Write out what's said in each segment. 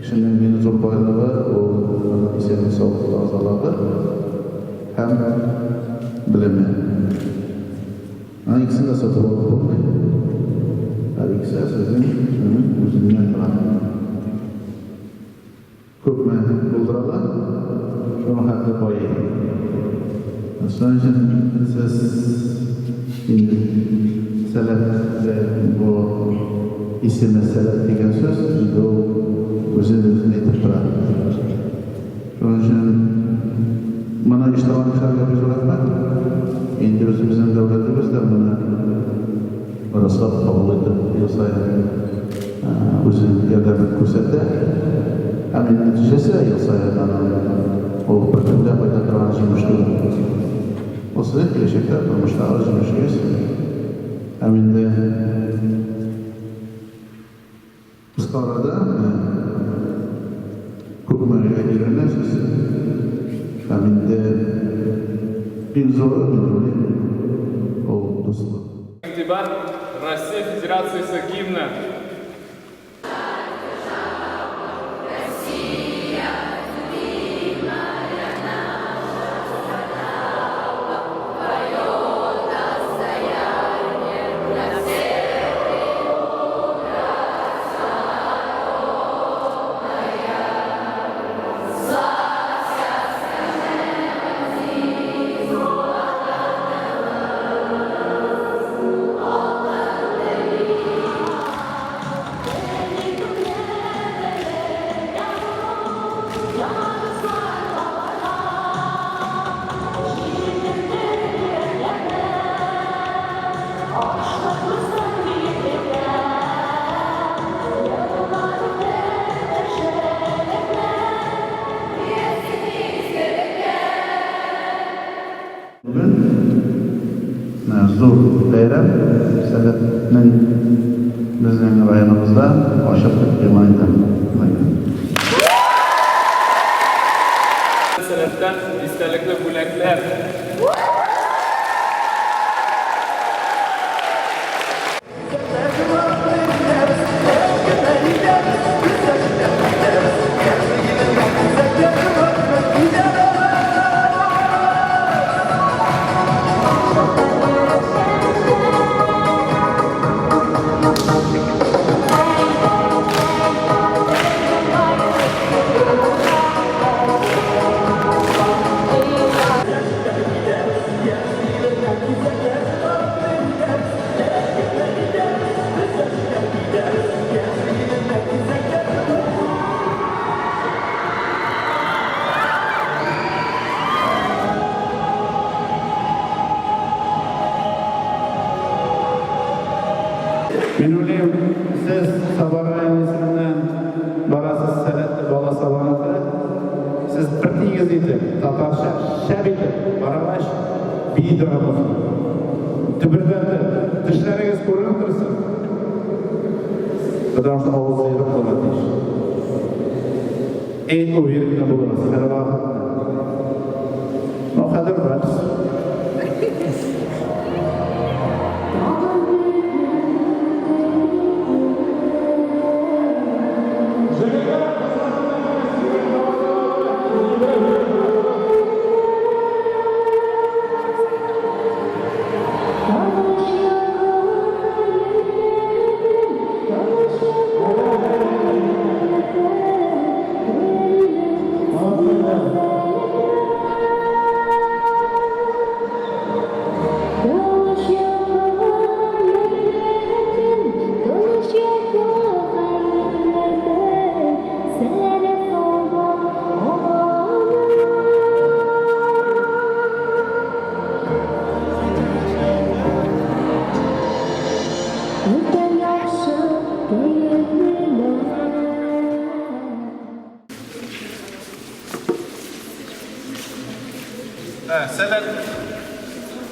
Kişinin beni zor bayrağı, o isimli sağlıklı azaları hem bilimi. İkisini de satıp alıp olmayı. Her ikisi sizin özünden kalan. Köpme bulduralar, şunu hakkı koyayım. Sonra siz şimdi selat ve bu isimle selat degen söz, bu özünüzün etip durar. Onun için bana iştahlanışlar yapıyoruz olarak endi özümüzün devletimiz de buna rasat kabul edip yılsaydı özün yardımını ko'rsatdi. Hemen neticesi yılsaydı o bütünde faydalanılan jumuştur. O sizin gelecekler durmuşlar jumuşuyuz. Hemen de kısa arada hükümete girilmesiz. Hemen de bir zor oldu. Дебат Россия Федерации гимна. Zor bayram sanatning bizning rayonimizda oshib kelmaydi. Sanatdan istalikli bo'laklar. Benim siz sabah ailesinden barasız senetli bala salanatı siz birliğiniz idi, tatarşa, şebidi, baralaş, bir dramı. Tübürlerdi, dişleriniz koruyun dursun. Потому что ağzı yerim kullanmış. En o yerine bulunuz, her vakit. O kadar var. Selat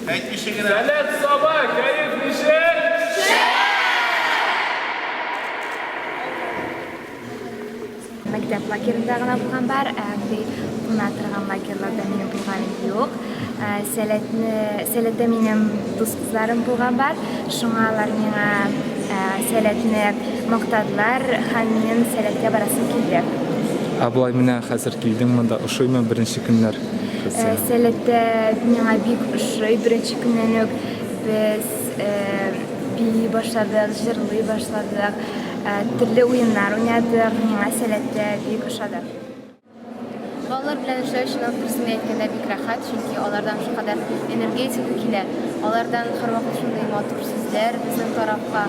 aytmishigina Salat sabah kayf nishir. лагерінде ғана болған бар, бұна тұрған лагерлерде менің болғаным жоқ. Сәлетте менің дос қызларым болған бар, шуңа алар меңа сәлетіне мақтадылар, һәм мен сәлетке барасым келді. Абылай менә хәзер килдең монда, ошоймы беренче көннәр? Сәлетте миңа бик ошый, беренче көннән үк без бии башладык, җырлый башладык, төрле уеннар уйнадык, миңа сәлетте бик ошады. Балалар белән эшләү өчен дөресен әйткәндә бик рәхәт, чөнки алардан шулкадәр энергетика килә. Алардан һәрвакыт шундый матур сүзләр безнең тарафка.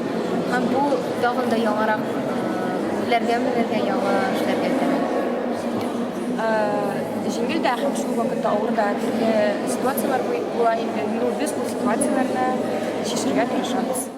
Һәм бу тагын да яңарак яңа эшләргә итә. Җиңел дә һәм шул вакытта авыр да төрле ситуациялар була инде. Без бу ситуацияләрне чишергә тырышабыз.